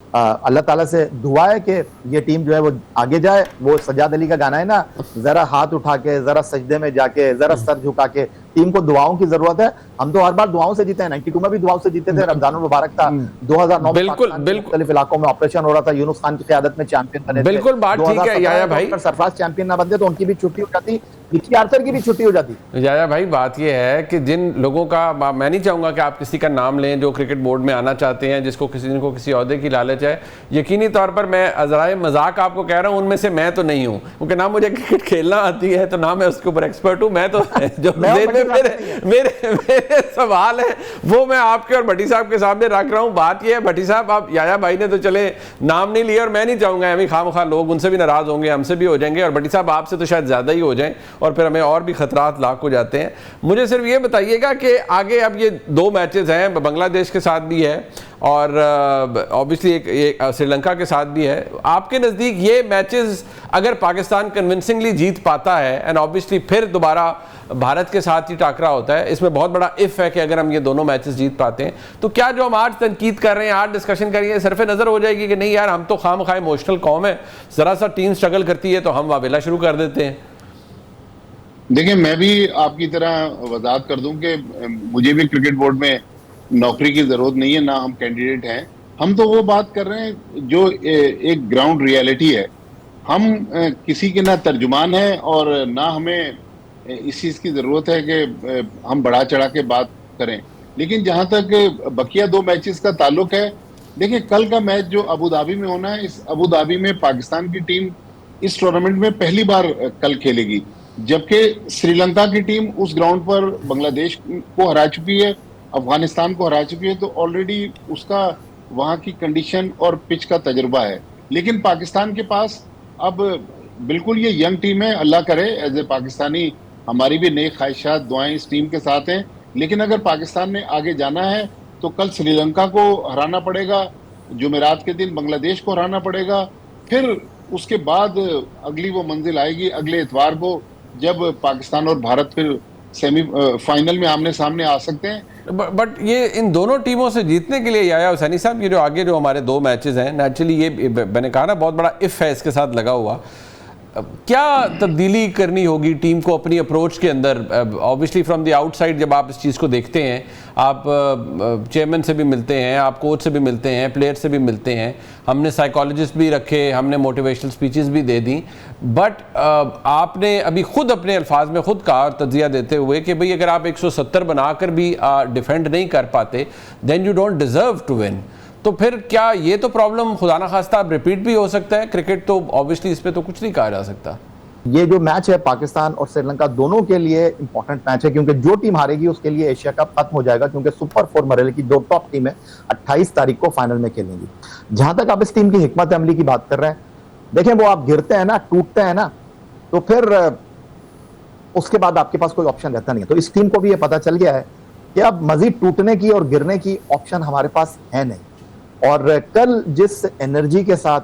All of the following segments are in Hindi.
अल्लाह ताला से दुआ है कि ये टीम जो है वो आगे जाए। वो सज्जाद अली का गाना है ना, जरा हाथ उठा के, जरा सजदे में जाके, जरा सर झुका के, टीम को दुआओं की जरूरत है। हम तो हर बार दुआओं से जीते हैं, 92 में भी दुआओं से जीते थे, रमजान मुबारक था, 2009 में बिल्कुल पाकिस्तान के बिल्कुल मुख्तलिफ इलाकों में ऑपरेशन हो रहा था, यूनुस खान की क़यादत में चैंपियन बने थे। बिल्कुल बात ठीक है 2017 याया में तो भाई। अगर सरफराज चैंपियन ना बनते तो उनकी भी छुट्टी हो जाती, विकी आर्थर की भी छुट्टी हो जाती। याया भाई बात यह है कि जिन लोगों का, मैं नहीं चाहूँगा कि आप किसी का नाम लें जो क्रिकेट बोर्ड में आना चाहते हैं, जिसको किसी अहदे की लालच है, यकीनी तौर पर मैं अज़राए मजाक आपको कह रहा हूँ, उनमें से मैं तो नहीं हूँ, क्योंकि ना मुझे क्रिकेट खेलना आती है तो ना मैं उसके ऊपर एक्सपर्ट हूँ। मैं तो जो मेरे सवाल है वो मैं आपके और भट्टी साहब के सामने रख रहा हूँ। बात यह है भट्टी साहब, आप याया भाई ने तो चले नाम नहीं लिया, और मैं नहीं चाहूँगा अभी खामखा लोग उनसे भी नाराज़ होंगे, हमसे भी हो जाएंगे, और भट्टी साहब आपसे तो शायद ज़्यादा ही हो जाएं, और फिर हमें और भी खतरात लाक हो जाते हैं। मुझे सिर्फ ये बताइएगा कि आगे अब ये 2 मैचेस हैं, बांग्लादेश के साथ भी है और ऑब्वियसली एक श्रीलंका के साथ भी है। आपके नज़दीक ये मैचेस अगर पाकिस्तान कन्विंसिंगली जीत पाता है, एंड ऑब्वियसली फिर दोबारा भारत के साथ ही टाकरा होता है, इसमें बहुत बड़ा इफ़ है कि अगर हम ये दोनों मैचेस जीत पाते हैं, तो क्या जो हम आज तनकीद कर रहे हैं, आज डिस्कशन कर रहे हैं, सरफे नज़र हो जाएगी कि नहीं यार हम तो खामखा इमोशनल कौम है, ज़रा सा टीम स्ट्रगल करती है तो हम वावेला शुरू कर देते हैं। देखिए, मैं भी आपकी तरह वजाहत कर दूं कि मुझे भी क्रिकेट बोर्ड में नौकरी की जरूरत नहीं है, ना हम कैंडिडेट हैं। हम तो वो बात कर रहे हैं जो एक ग्राउंड रियलिटी है। हम किसी के ना तर्जुमान हैं और ना हमें इस चीज़ की ज़रूरत है कि हम बढ़ा चढ़ा के बात करें। लेकिन जहां तक बकिया 2 मैचेस का ताल्लुक है, देखिए कल का मैच जो अबू धाबी में होना है, इस अबू धाबी में पाकिस्तान की टीम इस टूर्नामेंट में पहली बार कल खेलेगी, जबकि श्रीलंका की टीम उस ग्राउंड पर बांग्लादेश को हरा चुकी है, अफगानिस्तान को हरा चुकी है, तो ऑलरेडी उसका वहां की कंडीशन और पिच का तजुर्बा है। लेकिन पाकिस्तान के पास अब बिल्कुल ये यंग टीम है, अल्लाह करे एज ए पाकिस्तानी हमारी भी नई ख्वाहिशात दुआएं इस टीम के साथ हैं। लेकिन अगर पाकिस्तान ने आगे जाना है तो कल श्रीलंका को हराना पड़ेगा, जुमेरात के दिन बांग्लादेश को हराना पड़ेगा, फिर उसके बाद अगली वो मंजिल आएगी अगले इतवार को, जब पाकिस्तान और भारत फिर सेमी फाइनल में आमने सामने आ सकते हैं। बट ये इन दोनों टीमों से जीतने के लिए याया हुसैनी साहब, ये जो आगे जो हमारे 2 मैचेस हैं, नेचुरली ये मैंने कहा ना बहुत बड़ा इफ़ है इसके साथ लगा हुआ, क्या तब्दीली करनी होगी टीम को अपनी अप्रोच के अंदर? ऑब्वियसली फ्रॉम द आउटसाइड जब आप इस चीज़ को देखते हैं, आप चेयरमैन से भी मिलते हैं, आप कोच से भी मिलते हैं, प्लेयर से भी मिलते हैं, हमने साइकोलॉजिस्ट भी रखे, हमने मोटिवेशनल स्पीचेस भी दे दी, बट आपने अभी खुद अपने अल्फाज में खुद कहा तज्जिया देते हुए कि भाई अगर आप 170 बनाकर भी डिफेंड नहीं कर पाते then you don't deserve to win. तो फिर क्या ये तो प्रॉब्लम खुदा ना खास्ता अब रिपीट भी हो सकता है? क्रिकेट तो ऑब्वियसली इस पे तो कुछ नहीं कहा जा सकता। ये जो मैच है पाकिस्तान और श्रीलंका दोनों के लिए इंपॉर्टेंट मैच है, क्योंकि जो टीम हारेगी उसके लिए एशिया कप खत्म हो जाएगा, क्योंकि सुपर 4 मरहले की 2 टॉप टीमें 28 तारीख को फाइनल में खेलेंगी। जहां तक आप इस टीम की हिकमत अमली की बात कर रहे हैं, देखें वो आप गिरते हैं ना, टूटते हैं ना, तो फिर उसके बाद आपके पास कोई ऑप्शन रहता नहीं है। तो इस टीम को भी ये पता चल गया है कि अब मजीद टूटने की और गिरने की ऑप्शन हमारे पास है नहीं। और कल जिस एनर्जी के साथ,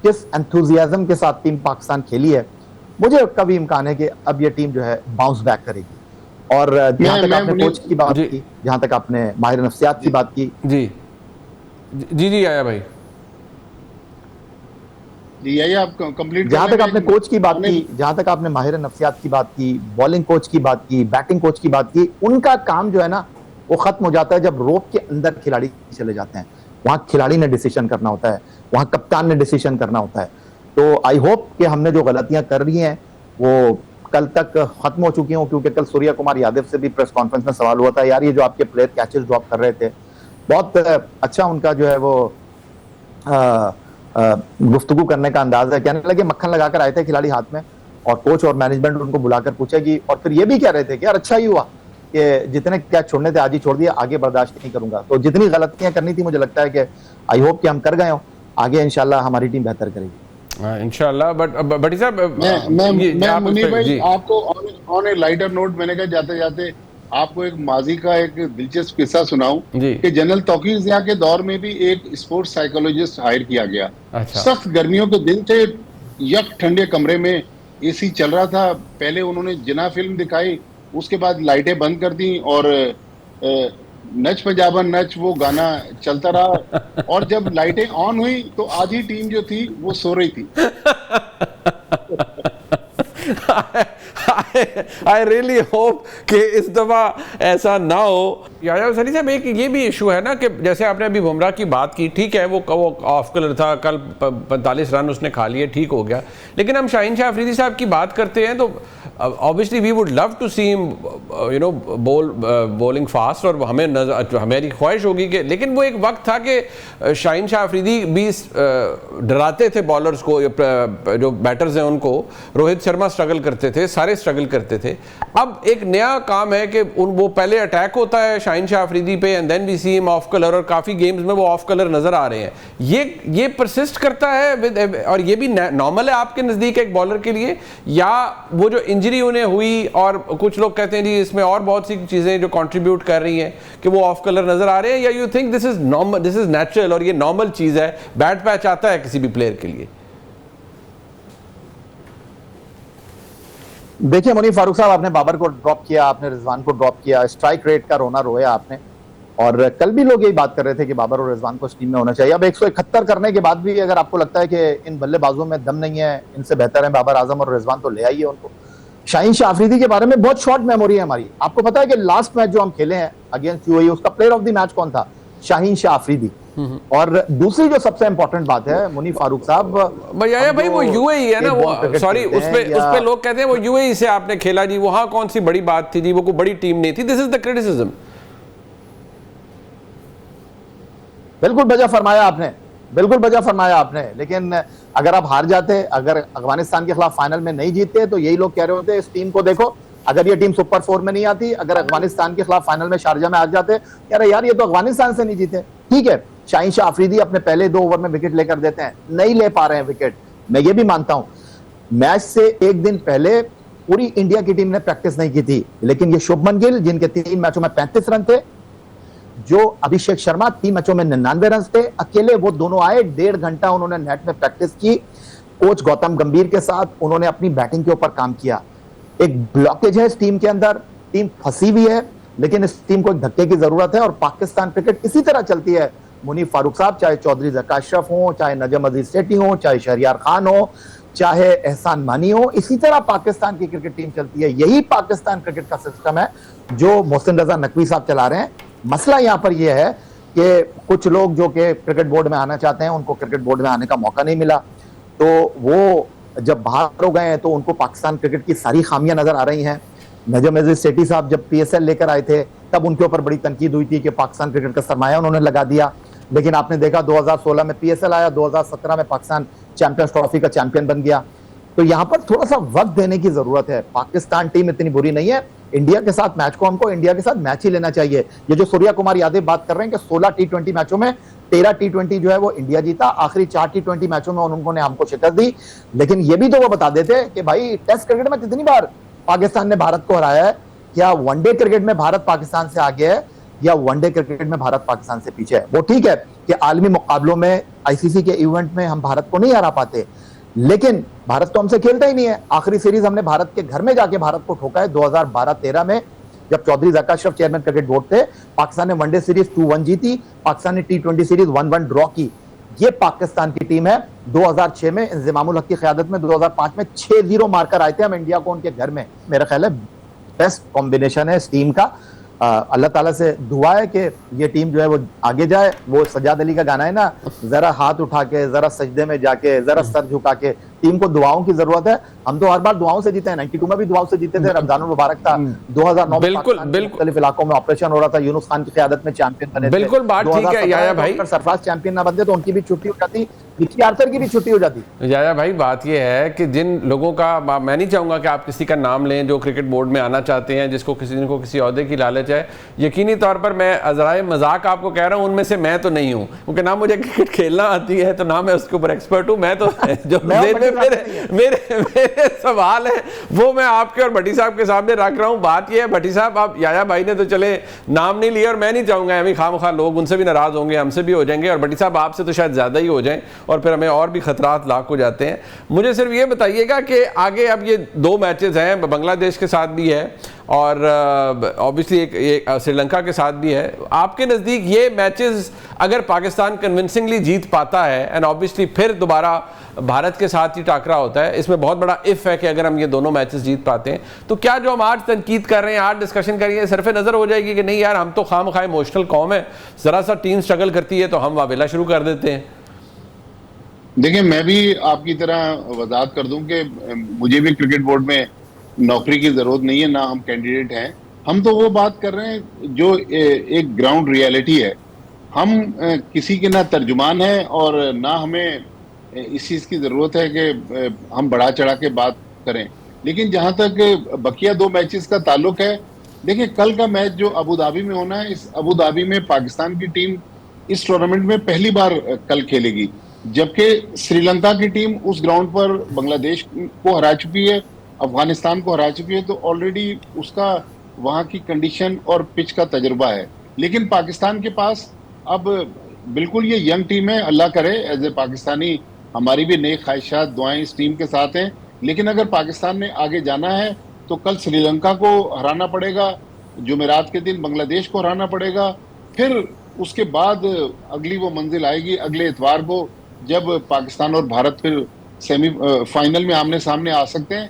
जिस एंथुजियाज्म के साथ टीम पाकिस्तान खेली है, मुझे कभी इम्कान है कि अब ये टीम जो है बाउंस बैक करेगी। और जहां तक आपने कोच की बात की, जहां तक आपने माहिर नफ्सियात की बात की, जी जी जी आया भाई जी, यही आप कंप्लीट। जहां तक आपने कोच की बात की, जहां तक आपने माहिर नफ्सियात की बात की, बॉलिंग कोच की बात की, बैटिंग कोच की बात की, उनका काम जो है ना वो खत्म हो जाता है जब रोप के अंदर खिलाड़ी चले जाते हैं। वहां खिलाड़ी ने डिसीजन करना होता है, वहां कप्तान ने डिसीजन करना होता है। तो आई होप कि हमने जो गलतियां कर रही हैं वो कल तक खत्म हो चुकी हूँ, क्योंकि कल सूर्या कुमार यादव से भी प्रेस कॉन्फ्रेंस में सवाल हुआ था, यार ये जो आपके प्लेयर कैचेस ड्रॉप कर रहे थे, बहुत अच्छा उनका जो है वो गुफ्तगू करने का अंदाज है। कहने लगे मक्खन लगाकर आए थे खिलाड़ी हाथ में, और कोच और मैनेजमेंट उनको बुलाकर पूछेगी, और फिर ये भी कह रहे थे कि यार अच्छा ही हुआ कि जितने कैच छोड़ने थे आज ही छोड़ दिए, आगे बर्दाश्त नहीं करूंगा। तो जितनी गलतियां करनी थी मुझे लगता है कि आई होप कि हम कर गए हो, आगे इंशाल्लाह हमारी टीम बेहतर करेगी इंशाल्लाह। बट साहब मैं मुनीर भाई आपको ऑन ए लाइटर नोट, मैंने कहा जाते जाते आपको एक माजी का एक दिलचस्प किस्सा सुनाऊं कि जनरल तौकीर ज़िया के दौर में भी एक स्पोर्ट्स साइकोलॉजिस्ट हायर किया गया। सख्त गर्मियों के दिन थे, यक ठंडे कमरे में एसी चल रहा था। पहले उन्होंने जिना फिल्म दिखाई, उसके बाद लाइटें बंद कर दी और नच पंजाबन नच वो गाना चलता रहा, और जब लाइटें ऑन हुई तो आधी टीम जो थी वो सो रही थी। आई रियली होप कि इस दफा ऐसा ना हो। याया सनी साहब, एक ये भी इशू है ना कि जैसे आपने अभी बुमराह की बात की, ठीक है वो ऑफ कलर था, कल 45 रन उसने खा लिए, ठीक हो गया, लेकिन हम शाहीन शाह अफरीदी साहब की बात करते हैं तो obviously we would love to see him you know bowling fast, और हमारी ख्वाहिश होगी कि, लेकिन वो एक वक्त था कि शाहीन शाह अफरीदी भी डराते थे बॉलर्स को, जो बैटर्स हैं उनको। रोहित शर्मा स्ट्रगल करते थे, सारे स्ट्रगल करते थे। अब एक नया काम है कि वो पहले अटैक होता है शाहीन शाह अफरीदी पे and then we see him of colour, और काफ़ी गेम्स में वो ऑफ कलर नज़र आ रहे हैं। ये परसिस्ट करता है विद, और ये भी नॉर्मल है आपके नज़दीक एक बॉलर के लिए, या वो जो इंजरी उन्हें हुई, और कुछ लोग कहते हैं जी इसमें और बहुत सी चीज़ें जो कंट्रीब्यूट कर रही हैं कि वो ऑफ कलर नज़र आ रहे हैं, या you think this is normal, this is natural और ये नॉर्मल चीज़ है, बैड पैच आता है किसी भी प्लेयर के लिए? देखिए मुनीफ फारूक साहब, आपने बाबर को ड्रॉप किया, आपने रिजवान को ड्रॉप किया, स्ट्राइक रेट का रोना रोया आपने, और कल भी लोग यही बात कर रहे थे कि बाबर और रिजवान को इस टीम में होना चाहिए। अब 171 करने के बाद भी अगर आपको लगता है कि इन बल्लेबाजों में दम नहीं है, इनसे बेहतर है बाबर आजम और रिजवान, तो ले आइए उनको। शाहीन शाह अफरीदी के बारे में बहुत शॉर्ट मेमोरी है हमारी। आपको पता है कि लास्ट मैच जो हम खेले हैं अगेंस्ट यूएई, उसका प्लेयर ऑफ द मैच कौन था? शाहीन शाह अफरीदी। और दूसरी जो सबसे इंपॉर्टेंट बात है मुनीफ फारूक साहब, भैया भाई वो यूएई है ना, वो सॉरी उस पे लोग कहते हैं वो यूएई से आपने खेला जी, वहां कौन सी बड़ी बात थी जी, वो कोई बड़ी टीम नहीं थी। This is the criticism. बिल्कुल बजा फरमाया आपने, बिल्कुल बजा फरमाया आपने, लेकिन अगर आप हार जाते, अगर अफगानिस्तान के खिलाफ फाइनल में नहीं जीतते, तो यही लोग कह रहे होते इस टीम को देखो, अगर ये टीम सुपर 4 में नहीं आती, अगर अफगानिस्तान के खिलाफ फाइनल में शारजा में आ जाते, कह रहे यार ये तो अफगानिस्तान से नहीं जीते। ठीक है, शाहीन शाह अफरीदी अपने पहले 2 ओवर में विकेट लेकर देते हैं, नहीं ले पा रहे हैं विकेट, मैं ये भी मानता हूं। मैच से एक दिन पहले पूरी इंडिया की टीम ने प्रैक्टिस नहीं की थी, लेकिन ये शुभमन गिल जिनके 3 मैचों में 35 रन थे, जो अभिषेक शर्मा 3 मैचों में 99 रन थे, अकेले वो दोनों आए, 1.5 घंटा उन्होंने नेट में प्रैक्टिस की, कोच गौतम गंभीर के साथ उन्होंने अपनी बैटिंग के ऊपर काम किया। एक ब्लॉकेज है इस टीम के अंदर, टीम फंसी हुई है, लेकिन इस टीम को एक धक्के की जरूरत है, और पाकिस्तान क्रिकेट इसी तरह चलती है मुनीफ फारूक साहब, चाहे चौधरी ज़का अशरफ हो, चाहे नजम अजीज सेठी हो, चाहे शहरियार खान हो, चाहे एहसान मानी हो, इसी तरह पाकिस्तान की क्रिकेट टीम चलती है। यही पाकिस्तान क्रिकेट का सिस्टम है जो मोहसिन रजा नकवी साहब चला रहे हैं। मसला यहां पर यह है कि कुछ लोग जो कि क्रिकेट बोर्ड में आना चाहते हैं, उनको क्रिकेट बोर्ड में आने का मौका नहीं मिला, तो वो जब बाहर हो गए हैं तो उनको पाकिस्तान क्रिकेट की सारी खामियां नजर आ रही हैं। नजम अजीज सेठी साहब जब पीएसएल लेकर आए थे, तब उनके ऊपर बड़ी तनकीद हुई थी कि पाकिस्तान क्रिकेट का सरमाया उन्होंने लगा दिया, लेकिन आपने देखा 2016 में पीएसएल आया, 2017 में पाकिस्तान चैंपियंस ट्रॉफी का चैंपियन बन गया। तो यहां पर थोड़ा सा वक्त देने की जरूरत है। पाकिस्तान टीम इतनी बुरी नहीं है, इंडिया के साथ मैच को हमको इंडिया के साथ मैच ही लेना चाहिए। ये जो सूर्या कुमार यादव बात कर रहे हैं कि 16 T20 मैचों में 13 T20 जो है वो इंडिया जीता, आखिरी 4 T20 मैचों में उन्होंने हमको शिकस्त दी, लेकिन ये भी तो वो बता देते कि भाई टेस्ट क्रिकेट में कितनी बार पाकिस्तान ने भारत को हराया है, क्या वनडे क्रिकेट में भारत पाकिस्तान से आगे है या वनडे क्रिकेट में भारत पाकिस्तान से पीछे है। वो ठीक है कि आलमी मुकाबलों में आईसीसी के इवेंट में हम भारत को नहीं हरा पाते, लेकिन भारत तो हमसे खेलता ही नहीं है। आखिरी सीरीज हमने भारत के घर में जाके भारत को ठोका है 2012-13 में, जब Chaudhry Zaka Ashraf chairman cricket board थे। पाकिस्तान ने वनडे सीरीज 2-1 जीती, पाकिस्तान ने T20 सीरीज 1-1 ड्रॉ की। ये पाकिस्तान की टीम है। 2006 में इंज़िमामुल हक की क़यादत में 2005 में 6-0 मारकर आए थे हम इंडिया को उनके घर में। मेरा ख्याल है बेस्ट कॉम्बिनेशन है इस टीम का। अल्लाह ताला से दुआ है कि ये टीम जो है वो आगे जाए। वो सज्जाद अली का गाना है ना, जरा हाथ उठा के, जरा सजदे में जाके, जरा सर झुका के। टीम को दुआओं की जरूरत है। हम तो हर बार दुआओं से जीते हैं, 92 में भी दुआओं से जीते थे, रमजानुल मुबारक था, 2009 में मुख्तलिफ इलाकों में ऑपरेशन हो रहा था, यूनुस खान की क़यादत में चैंपियन बने थे। बिल्कुल बात ठीक है याया भाई, सरफराज चैंपियन ना बनते तो उनकी भी छुट्टी हो जाती, विकी आर्थर की भी छुट्टी हो जाती। याया भाई बात यह है कि जिन लोगों का, मैं नहीं चाहूंगा कि आप किसी का नाम लें जो क्रिकेट बोर्ड में आना चाहते हैं, जिसको किसी ओहदे की लालच है, यकीनी तौर पर मैं अज़राए मजाक आपको कह रहा हूं, उनमें से मैं तो नहीं हूं, क्योंकि ना मुझे क्रिकेट खेलना आती है तो ना मैं उसके ऊपर एक्सपर्ट हूं। मैं तो जो मेरे सवाल है वो मैं आपके और भट्टी साहब के सामने रख रहा हूं। बात यह है भट्टी साहब, आप याया भाई ने तो चले नाम नहीं लिया, और मैं नहीं चाहूंगा अभी खामखा लोग उनसे भी नाराज होंगे, हमसे भी हो जाएंगे, और भट्टी साहब आपसे तो शायद ज्यादा ही हो जाएं, और फिर हमें और भी खतरात लाक हो जाते हैं। मुझे सिर्फ ये बताइएगा कि आगे अब ये 2 मैचेस हैं, बांग्लादेश के साथ भी है, और ऑब्वियसली एक श्रीलंका के साथ भी है। आपके नज़दीक ये मैचेस अगर पाकिस्तान कन्विंसिंगली जीत पाता है एंड ऑब्वियसली फिर दोबारा भारत के साथ ही टाकरा होता है, इसमें बहुत बड़ा इफ़ है कि अगर हम ये दोनों मैचेस जीत पाते हैं तो क्या जो हम आज तनकीद कर रहे हैं, आज डिस्कशन कर रहे हैं, सरफे नज़र हो जाएगी कि नहीं यार हम तो खामखा इमोशनल कौम है, ज़रा सा टीम स्ट्रगल करती है तो हम वावेला शुरू कर देते हैं। देखिए, मैं भी आपकी तरह वजाहत कर दूं कि मुझे भी क्रिकेट बोर्ड में नौकरी की जरूरत नहीं है, ना हम कैंडिडेट हैं। हम तो वो बात कर रहे हैं जो एक ग्राउंड रियलिटी है। हम किसी के ना तर्जुमान हैं और ना हमें इस चीज़ की ज़रूरत है कि हम बढ़ा चढ़ा के बात करें। लेकिन जहां तक बकिया 2 मैचेस का ताल्लुक है, देखिए कल का मैच जो अबू धाबी में होना है, इस अबू धाबी में पाकिस्तान की टीम इस टूर्नामेंट में पहली बार कल खेलेगी, जबकि श्रीलंका की टीम उस ग्राउंड पर बांग्लादेश को हरा चुकी है, अफगानिस्तान को हरा चुकी है, तो ऑलरेडी उसका वहां की कंडीशन और पिच का तजुर्बा है। लेकिन पाकिस्तान के पास अब बिल्कुल ये यंग टीम है, अल्लाह करे एज ए पाकिस्तानी हमारी भी नई ख्वाहिशात दुआएं इस टीम के साथ हैं। लेकिन अगर पाकिस्तान ने आगे जाना है तो कल श्रीलंका को हराना पड़ेगा, जुमेरात के दिन बांग्लादेश को हराना पड़ेगा, फिर उसके बाद अगली वो मंजिल आएगी अगले इतवार को, जब पाकिस्तान और भारत फिर सेमी फाइनल में आमने सामने आ सकते हैं।